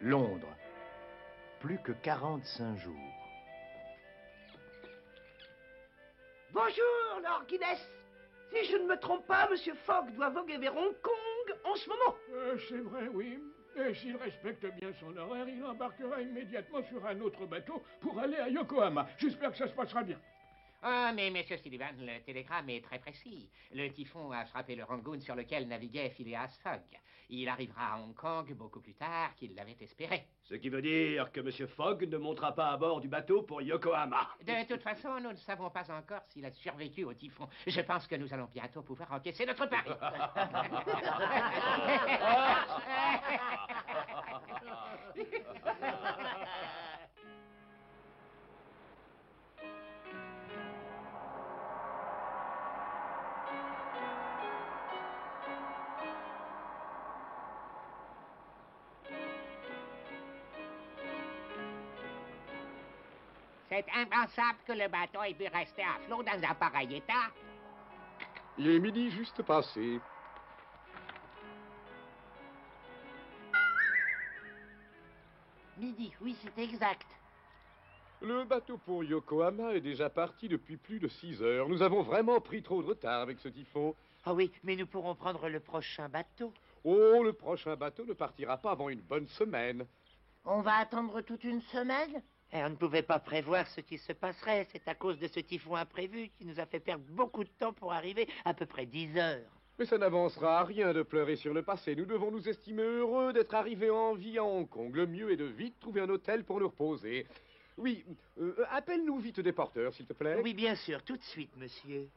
Londres. Plus que 45 jours. Bonjour, Lord Guinness. Si je ne me trompe pas, Monsieur Fogg doit voguer vers Hong Kong en ce moment. C'est vrai, oui. Et s'il respecte bien son horaire, il embarquera immédiatement sur un autre bateau pour aller à Yokohama. J'espère que ça se passera bien. Ah, mais monsieur Sullivan, le télégramme est très précis. Le typhon a frappé le Rangoon sur lequel naviguait Phileas Fogg. Il arrivera à Hong Kong beaucoup plus tard qu'il l'avait espéré. Ce qui veut dire que M. Fogg ne montera pas à bord du bateau pour Yokohama. De toute façon, nous ne savons pas encore s'il a survécu au typhon. Je pense que nous allons bientôt pouvoir encaisser notre pari. C'est impensable que le bateau ait pu rester à flot dans un pareil état. Il est midi juste passé. Midi, oui, c'est exact. Le bateau pour Yokohama est déjà parti depuis plus de 6 heures. Nous avons vraiment pris trop de retard avec ce typhon. Ah oui, mais nous pourrons prendre le prochain bateau. Oh, le prochain bateau ne partira pas avant une bonne semaine. On va attendre toute une semaine? On ne pouvait pas prévoir ce qui se passerait. C'est à cause de ce typhon imprévu qui nous a fait perdre beaucoup de temps pour arriver, à peu près 10 heures. Mais ça n'avancera à rien de pleurer sur le passé. Nous devons nous estimer heureux d'être arrivés en vie à Hong Kong. Le mieux est de vite trouver un hôtel pour nous reposer. Oui, appelle-nous vite des porteurs, s'il te plaît. Oui, bien sûr, tout de suite, monsieur.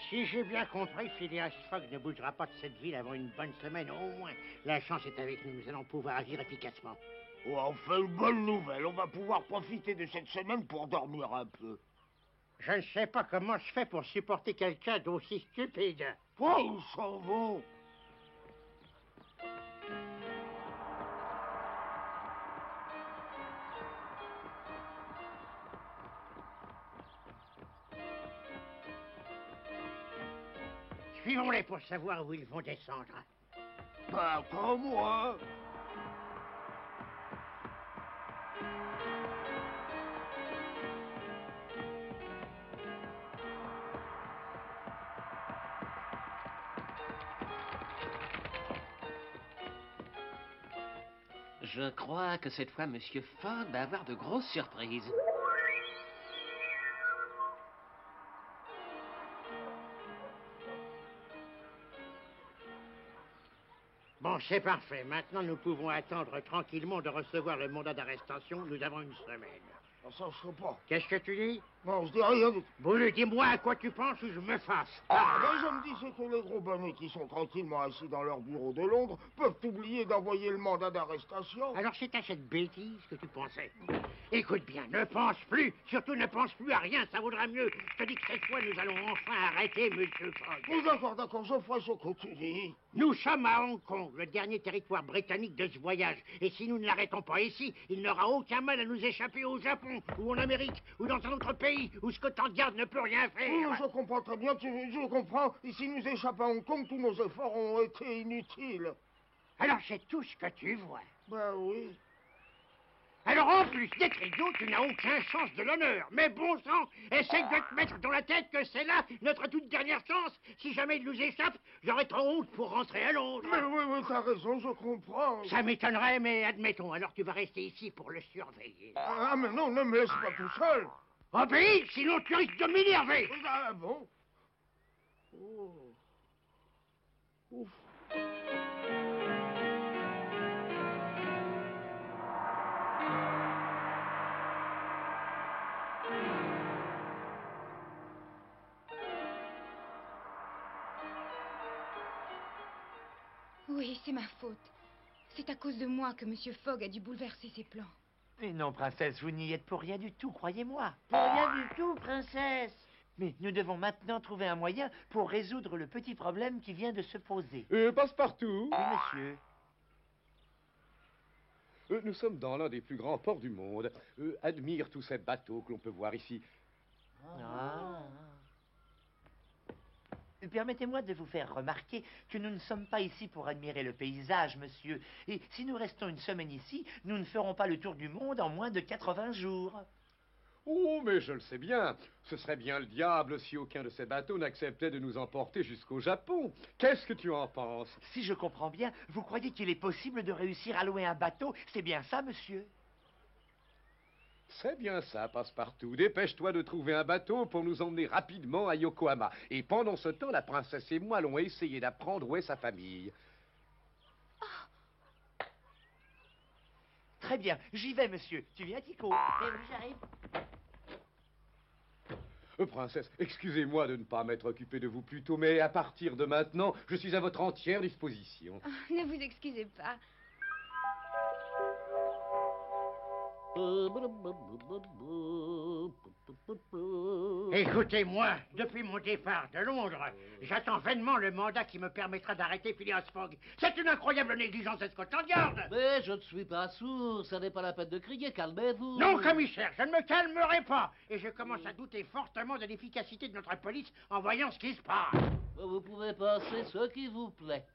Si j'ai bien compris, Phileas Fogg ne bougera pas de cette ville avant une bonne semaine au moins. La chance est avec nous, nous allons pouvoir agir efficacement. Oh, enfin, une bonne nouvelle. On va pouvoir profiter de cette semaine pour dormir un peu. Je ne sais pas comment je fais pour supporter quelqu'un d'aussi stupide. Oh, où s'en vont? Suivons-les pour savoir où ils vont descendre. Pas comme moi. Je crois que cette fois, Monsieur Fogg va avoir de grosses surprises. Bon, c'est parfait. Maintenant, nous pouvons attendre tranquillement de recevoir le mandat d'arrestation. Nous avons une semaine. Ça, je sais pas. Qu'est-ce que tu dis? Non, je dis rien du tout. Bon, dis-moi à quoi tu penses ou je me fasse. Ah, ben, je me dis, c'est que les gros bonnets qui sont tranquillement assis dans leur bureau de Londres peuvent oublier d'envoyer le mandat d'arrestation. Alors c'est à cette bêtise que tu pensais. Écoute bien, ne pense plus. Surtout ne pense plus à rien, ça vaudra mieux. Je te dis que cette fois, nous allons enfin arrêter Monsieur Fogg. Oh, d'accord, je ferai ce que tu dis. Nous sommes à Hong Kong, le dernier territoire britannique de ce voyage. Et si nous ne l'arrêtons pas ici, il n'aura aucun mal à nous échapper au Japon, ou en Amérique, ou dans un autre pays, où Scotland Yard ne peut rien faire. Oui, je comprends très bien, je comprends. Et si nous échappons à Hong Kong, tous nos efforts ont été inutiles. Alors c'est tout ce que tu vois. Ben oui. Alors en plus d'être idiot, tu n'as aucun sens de l'honneur. Mais bon sang, essaye de te mettre dans la tête que c'est là notre toute dernière chance. Si jamais il nous échappe, j'aurais trop honte pour rentrer à Londres. Mais oui, t'as raison, je comprends. Ça m'étonnerait, mais admettons, alors tu vas rester ici pour le surveiller. Ah, mais non, ne me laisse pas tout seul. Obéis, sinon tu risques de m'énerver. Ah bon? Oh. Ouf. Oui, c'est ma faute. C'est à cause de moi que Monsieur Fogg a dû bouleverser ses plans. Mais non, princesse, vous n'y êtes pour rien du tout, croyez-moi. Pour rien du tout, princesse. Mais nous devons maintenant trouver un moyen pour résoudre le petit problème qui vient de se poser. Passe-partout. Oui, monsieur. Nous sommes dans l'un des plus grands ports du monde. Admire tous ces bateaux que l'on peut voir ici. Ah. Permettez-moi de vous faire remarquer que nous ne sommes pas ici pour admirer le paysage, monsieur. Et si nous restons une semaine ici, nous ne ferons pas le tour du monde en moins de 80 jours. Oh, mais je le sais bien. Ce serait bien le diable si aucun de ces bateaux n'acceptait de nous emporter jusqu'au Japon. Qu'est-ce que tu en penses? Si je comprends bien, vous croyez qu'il est possible de réussir à louer un bateau? C'est bien ça, monsieur? C'est bien ça, Passepartout. Dépêche-toi de trouver un bateau pour nous emmener rapidement à Yokohama. Et pendant ce temps, la princesse et moi allons essayer d'apprendre où est sa famille. Très bien, j'y vais, monsieur. Tu viens, Tico? J'arrive. Princesse, excusez-moi de ne pas m'être occupé de vous plus tôt, mais à partir de maintenant, je suis à votre entière disposition. Oh, ne vous excusez pas. Écoutez-moi, depuis mon départ de Londres, j'attends vainement le mandat qui me permettra d'arrêter Phileas Fogg. C'est une incroyable négligence de Scotland Yard. Mais je ne suis pas sourd, ça n'est pas la peine de crier, calmez-vous. Non, commissaire, je ne me calmerai pas. Et je commence à douter fortement de l'efficacité de notre police en voyant ce qui se passe. Vous pouvez penser ce qui vous plaît.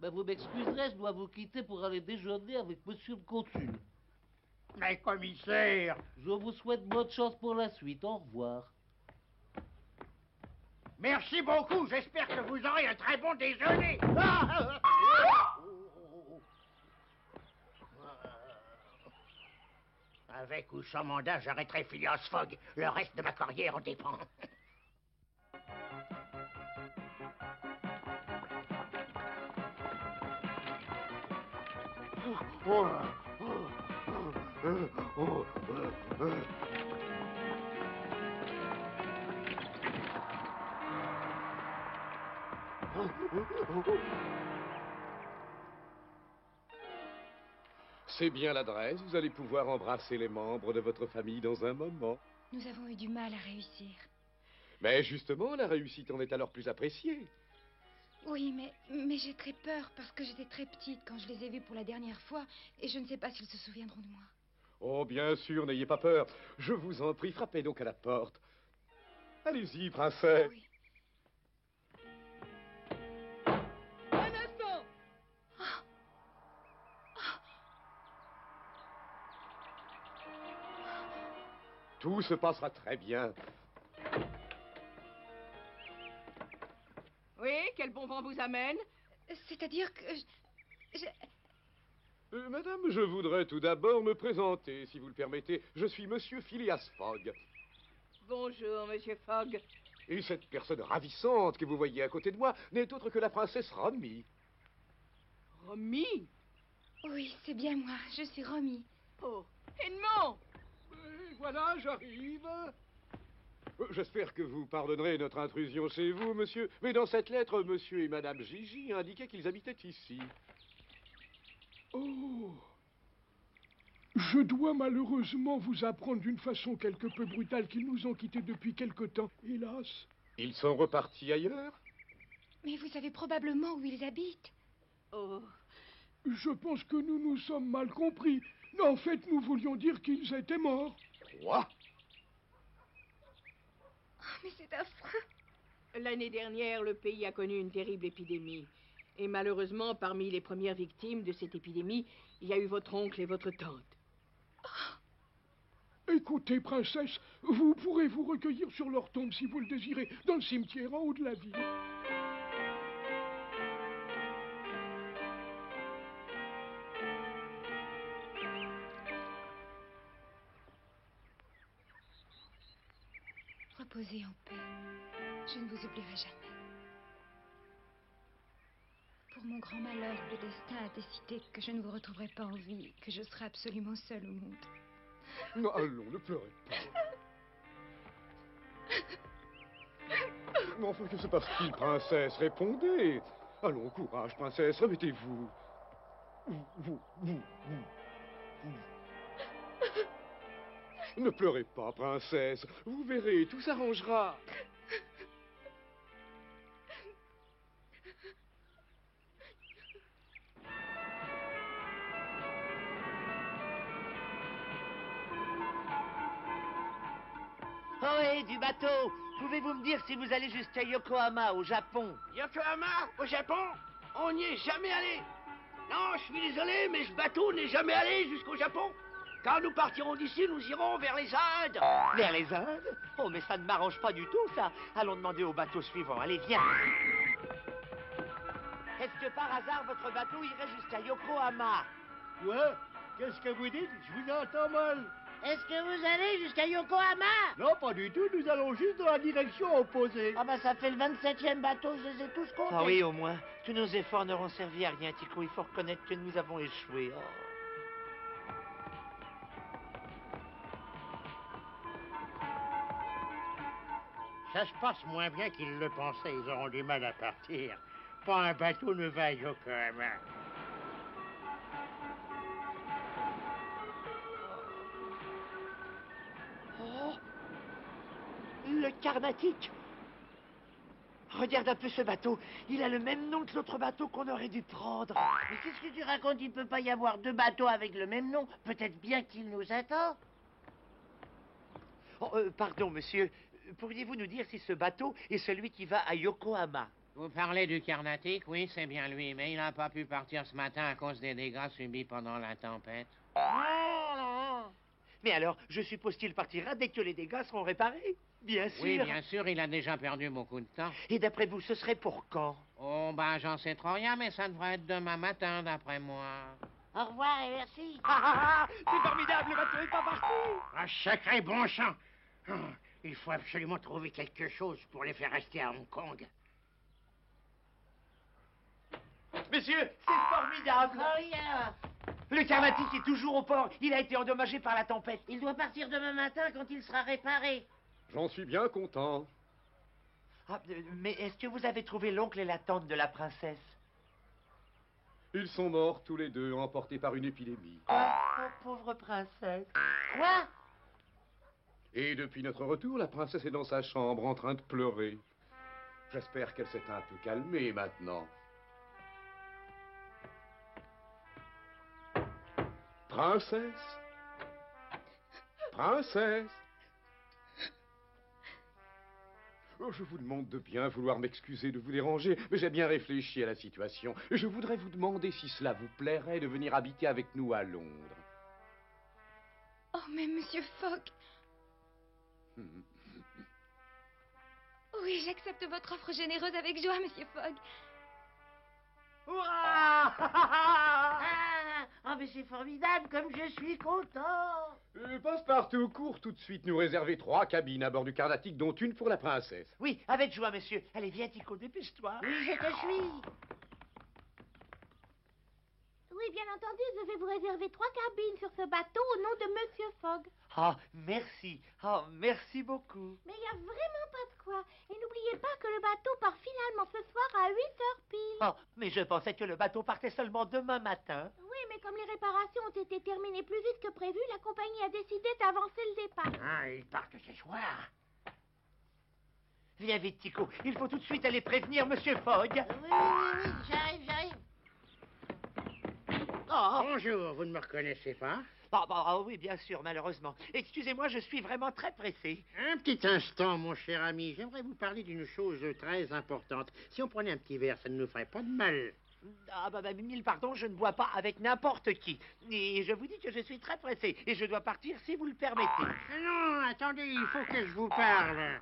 Mais vous m'excuserez, je dois vous quitter pour aller déjeuner avec monsieur le consul. Mais commissaire... Je vous souhaite bonne chance pour la suite. Au revoir. Merci beaucoup. J'espère que vous aurez un très bon déjeuner. Avec ou sans mandat, j'arrêterai Phileas Fogg. Le reste de ma carrière en dépend. C'est bien l'adresse. Vous allez pouvoir embrasser les membres de votre famille dans un moment. Nous avons eu du mal à réussir. Mais justement, la réussite en est alors plus appréciée. Oui, mais j'ai très peur parce que j'étais très petite quand je les ai vus pour la dernière fois et je ne sais pas s'ils se souviendront de moi. Oh, bien sûr, n'ayez pas peur. Je vous en prie, frappez donc à la porte. Allez-y, princesse. Oui. Un instant. Tout se passera très bien. Oui, quel bon vent vous amène? C'est-à-dire que... Madame, je voudrais tout d'abord me présenter, si vous le permettez. Je suis monsieur Phileas Fogg. Bonjour, monsieur Fogg. Et cette personne ravissante que vous voyez à côté de moi n'est autre que la princesse Romy. Romy? Oui, c'est bien moi. Je suis Romy. Oh, Edmond! Voilà, j'arrive. J'espère que vous pardonnerez notre intrusion chez vous, monsieur. Mais dans cette lettre, monsieur et madame Gigi indiquaient qu'ils habitaient ici. Oh. Je dois malheureusement vous apprendre d'une façon quelque peu brutale qu'ils nous ont quittés depuis quelque temps, hélas. Ils sont repartis ailleurs? Mais vous savez probablement où ils habitent. Oh. Je pense que nous nous sommes mal compris. En fait, nous voulions dire qu'ils étaient morts. Quoi? Oh, mais c'est affreux. L'année dernière, le pays a connu une terrible épidémie. Et malheureusement, parmi les premières victimes de cette épidémie, il y a eu votre oncle et votre tante. Écoutez, princesse, vous pourrez vous recueillir sur leur tombe si vous le désirez, dans le cimetière en haut de la ville. Reposez en paix. Je ne vous oublierai jamais. Pour mon grand malheur, le destin a décidé que je ne vous retrouverai pas en vie, que je serai absolument seule au monde. Non, allons, ne pleurez pas. Mais enfin, que se passe-t-il, princesse? Répondez. Allons, courage, princesse, remettez-vous. Ne pleurez pas, princesse. Vous verrez, tout s'arrangera. Ohé, du bateau. Pouvez-vous me dire si vous allez jusqu'à Yokohama, au Japon? Yokohama, au Japon? On n'y est jamais allé. Non, je suis désolé, mais ce bateau n'est jamais allé jusqu'au Japon. Quand nous partirons d'ici, nous irons vers les Indes. Vers les Indes? Oh, mais ça ne m'arrange pas du tout, ça. Allons demander au bateau suivant. Allez, viens. Est-ce que par hasard, votre bateau irait jusqu'à Yokohama? Quoi? Qu'est-ce que vous dites? Je vous entends mal. Est-ce que vous allez jusqu'à Yokohama? Non, pas du tout. Nous allons juste dans la direction opposée. Ah bah ça fait le 27e bateau, je les ai tous comptés. Ah oui, au moins. Tous nos efforts n'auront servi à rien, Tico. Il faut reconnaître que nous avons échoué. Oh. Ça se passe moins bien qu'ils le pensaient. Ils auront du mal à partir. Pas un bateau ne va à Yokohama. Oh. Le Carnatic. Regarde un peu ce bateau. Il a le même nom que l'autre bateau qu'on aurait dû prendre. Mais qu'est-ce que tu racontes? Il ne peut pas y avoir deux bateaux avec le même nom. Peut-être bien qu'il nous attend. Oh, pardon, monsieur. Pourriez-vous nous dire si ce bateau est celui qui va à Yokohama? Vous parlez du Carnatic? Oui, c'est bien lui, mais il n'a pas pu partir ce matin à cause des dégâts subis pendant la tempête. Mais alors, je suppose qu'il partira dès que les dégâts seront réparés. Bien sûr. Oui, bien sûr, il a déjà perdu beaucoup de temps. Et d'après vous, ce serait pour quand? Oh, ben, j'en sais trop rien, mais ça devrait être demain matin, d'après moi. Au revoir et merci. C'est formidable, le bateau est pas parti. Un sacré bon sang. Oh, il faut absolument trouver quelque chose pour les faire rester à Hong Kong. Messieurs, c'est formidable. Rien. Le Carnatic est toujours au port. Il a été endommagé par la tempête. Il doit partir demain matin quand il sera réparé. J'en suis bien content. Ah, mais est-ce que vous avez trouvé l'oncle et la tante de la princesse? Ils sont morts tous les deux, emportés par une épidémie. Oh, pauvre princesse. Quoi? Et depuis notre retour, la princesse est dans sa chambre en train de pleurer. J'espère qu'elle s'est un peu calmée maintenant. Princesse? Princesse? Oh, je vous demande de bien vouloir m'excuser de vous déranger, mais j'ai bien réfléchi à la situation. Je voudrais vous demander si cela vous plairait de venir habiter avec nous à Londres. Oh, mais Monsieur Fogg. Oui, j'accepte votre offre généreuse avec joie, Monsieur Fogg. Ah, mais c'est formidable, comme je suis content. Passepartout, cours tout de suite nous réserver 3 cabines à bord du Carnatic, dont une pour la princesse. Oui, avec joie, monsieur. Allez, viens, Tico, dépêche-toi. Oui, je te suis. Oui, bien entendu, je vais vous réserver 3 cabines sur ce bateau au nom de Monsieur Fogg. Ah, merci. Ah, merci beaucoup. Mais il n'y a vraiment pas de quoi. Et n'oubliez pas que le bateau part finalement ce soir à 8 heures pile. Oh, mais je pensais que le bateau partait seulement demain matin. Oui, mais comme les réparations ont été terminées plus vite que prévu, la compagnie a décidé d'avancer le départ. Ah, ils partent ce soir. Viens vite, Tico. Il faut tout de suite aller prévenir Monsieur Fogg. Oui, j'arrive. Oh. Bonjour, vous ne me reconnaissez pas? Oui, bien sûr, malheureusement. Excusez-moi, je suis vraiment très pressé. Un petit instant, mon cher ami. J'aimerais vous parler d'une chose très importante. Si on prenait un petit verre, ça ne nous ferait pas de mal. Ah, mille pardons, je ne bois pas avec n'importe qui. Et je vous dis que je suis très pressé. Et je dois partir si vous le permettez. Non, attendez, il faut que je vous parle.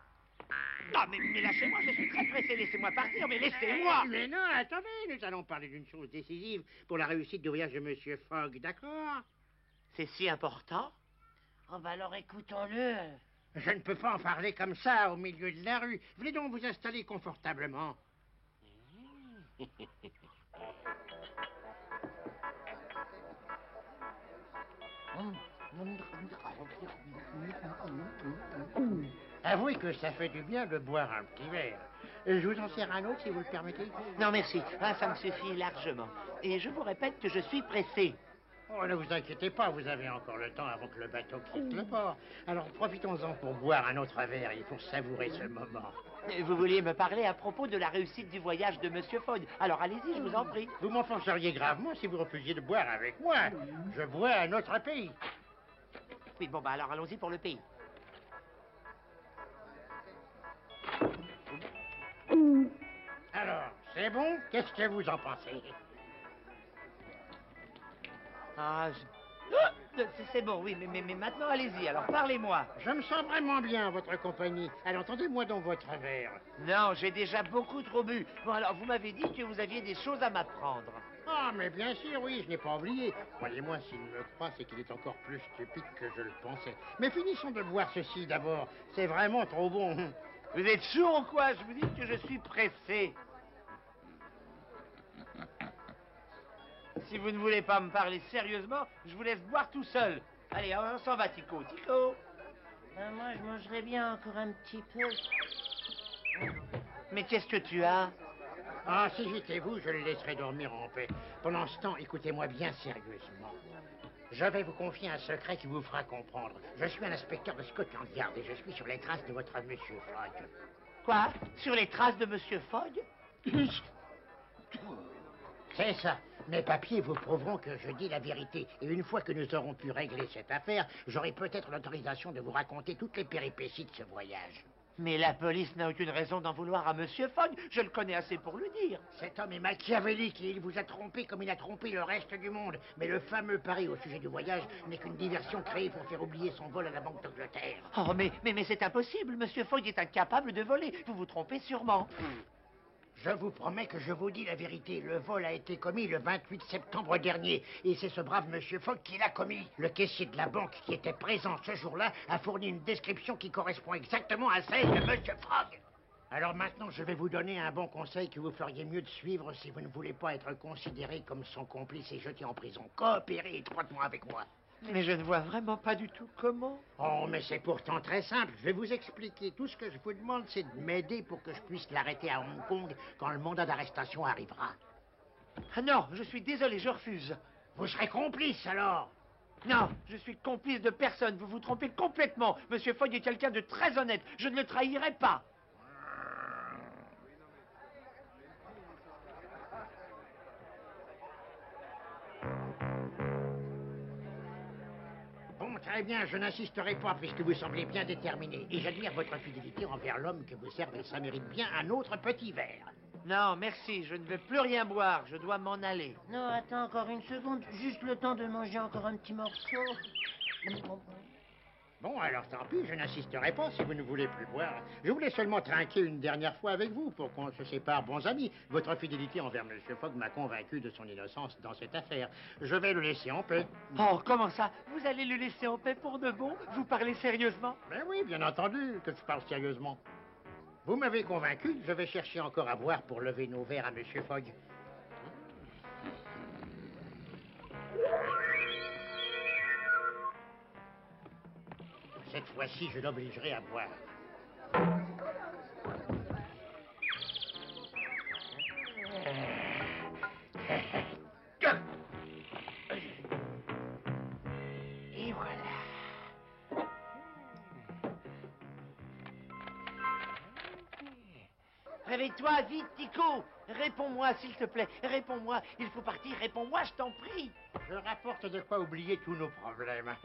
Non, mais lâchez-moi, je suis très pressé. Laissez-moi partir, mais laissez-moi. Mais non, attendez, nous allons parler d'une chose décisive pour la réussite du voyage de Monsieur Fogg, d'accord? C'est si important? Oh, bah alors écoutons-le. Je ne peux pas en parler comme ça, au milieu de la rue. Venez donc vous installer confortablement. Avouez que ça fait du bien de boire un petit verre. Je vous en sers un autre, si vous le permettez? Non, merci. Ah, ça me suffit largement. Et je vous répète que je suis pressé. Oh, ne vous inquiétez pas, vous avez encore le temps avant que le bateau quitte le port. Alors profitons-en pour boire un autre verre et pour savourer ce moment. Vous vouliez me parler à propos de la réussite du voyage de Monsieur Fogg. Alors allez-y, je vous en prie. Vous m'offenseriez gravement si vous refusiez de boire avec moi. Je bois à notre pays. Oui, bon, alors allons-y pour le pays. Alors, c'est bon? Qu'est-ce que vous en pensez? Ah, c'est bon, oui, mais maintenant, allez-y, alors parlez-moi. Je me sens vraiment bien en votre compagnie. Alors, tendez-moi dans votre verre. Non, j'ai déjà beaucoup trop bu. Bon, alors, vous m'avez dit que vous aviez des choses à m'apprendre. Ah, mais bien sûr, oui, je n'ai pas oublié. Croyez-moi, s'il me croit, c'est qu'il est encore plus stupide que je le pensais. Mais finissons de boire ceci d'abord. C'est vraiment trop bon. Vous êtes sourd ou quoi? Je vous dis que je suis pressé. Si vous ne voulez pas me parler sérieusement, je vous laisse boire tout seul. Allez, on s'en va, Tico. Tico! Moi, je mangerais bien encore un petit peu. Mais qu'est-ce que tu as? Ah, si j'étais vous, je le laisserais dormir en paix. Pendant ce temps, écoutez-moi bien sérieusement. Je vais vous confier un secret qui vous fera comprendre. Je suis un inspecteur de Scotland Yard et je suis sur les traces de votre monsieur Fogg. Quoi? Sur les traces de Monsieur Fogg? C'est ça. Mes papiers vous prouveront que je dis la vérité. Et une fois que nous aurons pu régler cette affaire, j'aurai peut-être l'autorisation de vous raconter toutes les péripéties de ce voyage. Mais la police n'a aucune raison d'en vouloir à Monsieur Fogg. Je le connais assez pour lui dire. Cet homme est machiavélique et il vous a trompé comme il a trompé le reste du monde. Mais le fameux pari au sujet du voyage n'est qu'une diversion créée pour faire oublier son vol à la Banque d'Angleterre. Oh, mais c'est impossible. Monsieur Fogg est incapable de voler. Vous vous trompez sûrement. Je vous promets que je vous dis la vérité. Le vol a été commis le 28 septembre dernier. Et c'est ce brave monsieur Fogg qui l'a commis. Le caissier de la banque qui était présent ce jour-là a fourni une description qui correspond exactement à celle de monsieur Fogg. Alors maintenant, je vais vous donner un bon conseil que vous feriez mieux de suivre si vous ne voulez pas être considéré comme son complice et jeté en prison. Coopérez étroitement avec moi. Mais je ne vois vraiment pas du tout comment. Oh, mais c'est pourtant très simple. Je vais vous expliquer. Tout ce que je vous demande, c'est de m'aider pour que je puisse l'arrêter à Hong Kong quand le mandat d'arrestation arrivera. Ah non, je suis désolé, je refuse. Vous serez complice, alors? Non, je suis complice de personne. Vous vous trompez complètement. Monsieur Fogg est quelqu'un de très honnête. Je ne le trahirai pas. Très bien, je n'insisterai pas puisque vous semblez bien déterminé. Et j'admire votre fidélité envers l'homme que vous servez. Ça mérite bien un autre petit verre. Non, merci, je ne veux plus rien boire. Je dois m'en aller. Non, attends encore une seconde. Juste le temps de manger encore un petit morceau. Bon, alors tant pis, je n'insisterai pas si vous ne voulez plus boire. Je voulais seulement trinquer une dernière fois avec vous pour qu'on se sépare bons amis. Votre fidélité envers monsieur Fogg m'a convaincu de son innocence dans cette affaire. Je vais le laisser en paix. Oh, comment ça? Vous allez le laisser en paix pour de bon? Vous parlez sérieusement? Ben oui, bien entendu que je parle sérieusement. Vous m'avez convaincu, je vais chercher encore à boire pour lever nos verres à monsieur Fogg. Cette fois-ci, je l'obligerai à boire. Et voilà. Réveille-toi, vite, Tico. Réponds-moi, s'il te plaît. Réponds-moi. Il faut partir. Réponds-moi, je t'en prie. Je rapporte de quoi oublier tous nos problèmes.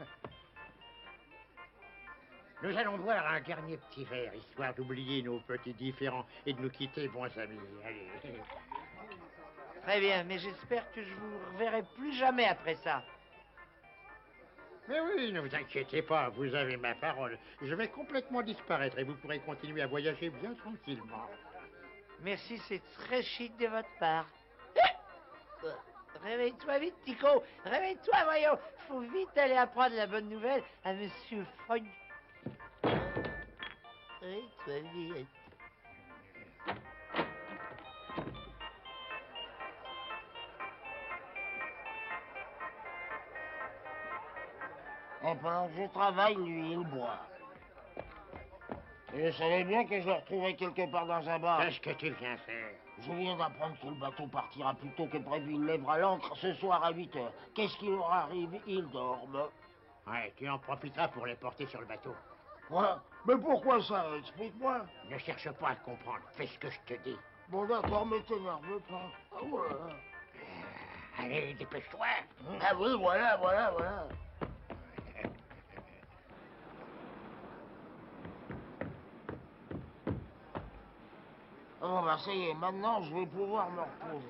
Nous allons boire un dernier petit verre, histoire d'oublier nos petits différends et de nous quitter bons amis. Allez. Très bien, mais j'espère que je vous reverrai plus jamais après ça. Mais oui, ne vous inquiétez pas, vous avez ma parole. Je vais complètement disparaître et vous pourrez continuer à voyager bien tranquillement. Merci, c'est très chic de votre part. Réveille-toi vite, Tico. Réveille-toi, voyons. Faut vite aller apprendre la bonne nouvelle à monsieur Fogg. Réveille-toi vite. Et pendant que je travaille, lui, il boit. Et je savais bien que je le retrouvais quelque part dans un bar. Qu'est-ce que tu viens faire? Je viens d'apprendre que le bateau partira plus tôt que prévu. Il lèvera l'ancre ce soir à 8 heures. Qu'est-ce qui leur arrive? Ils dorment. Ouais, tu en profiteras pour les porter sur le bateau. Quoi? Mais pourquoi ça? Explique-moi. Ne cherche pas à le comprendre. Fais ce que je te dis. Bon, d'accord, mais t'énerve pas. Ah ouais. Allez, dépêche-toi. Ah oui, voilà. Bon, bah ça y est, maintenant je vais pouvoir me reposer.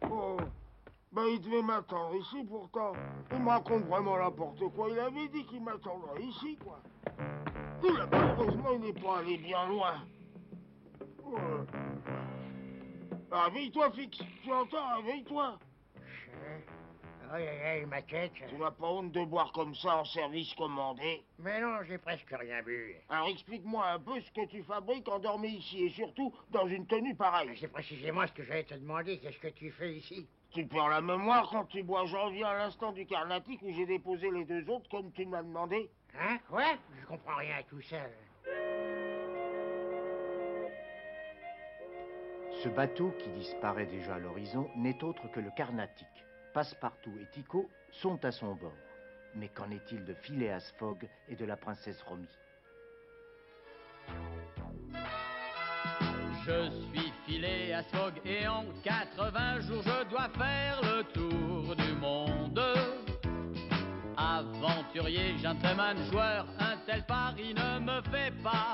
Oh, bah il devait m'attendre ici pourtant. Il me raconte vraiment n'importe quoi. Il avait dit qu'il m'attendrait ici, quoi. Malheureusement, il n'est pas allé bien loin. Ah, réveille-toi, Fix. Tu entends? Réveille-toi. Aïe, aïe, aïe, ma tête. Tu n'as pas honte de boire comme ça en service commandé? Mais non, j'ai presque rien bu. Alors explique-moi un peu ce que tu fabriques endormi ici, et surtout dans une tenue pareille. C'est précisément ce que j'allais te demander. Qu'est-ce que tu fais ici? Tu perds la mémoire quand tu bois. J'en viens à l'instant du Carnatic où j'ai déposé les deux autres comme tu m'as demandé. Hein? Ouais? Je comprends rien à tout ça. Ce bateau qui disparaît déjà à l'horizon n'est autre que le Carnatic. Passepartout et Tycho sont à son bord. Mais qu'en est-il de Phileas Fogg et de la princesse Romy? Je suis Phileas Fogg et en 80 jours je dois faire le tour du monde. Aventurier, gentleman, joueur, un tel pari ne me fait pas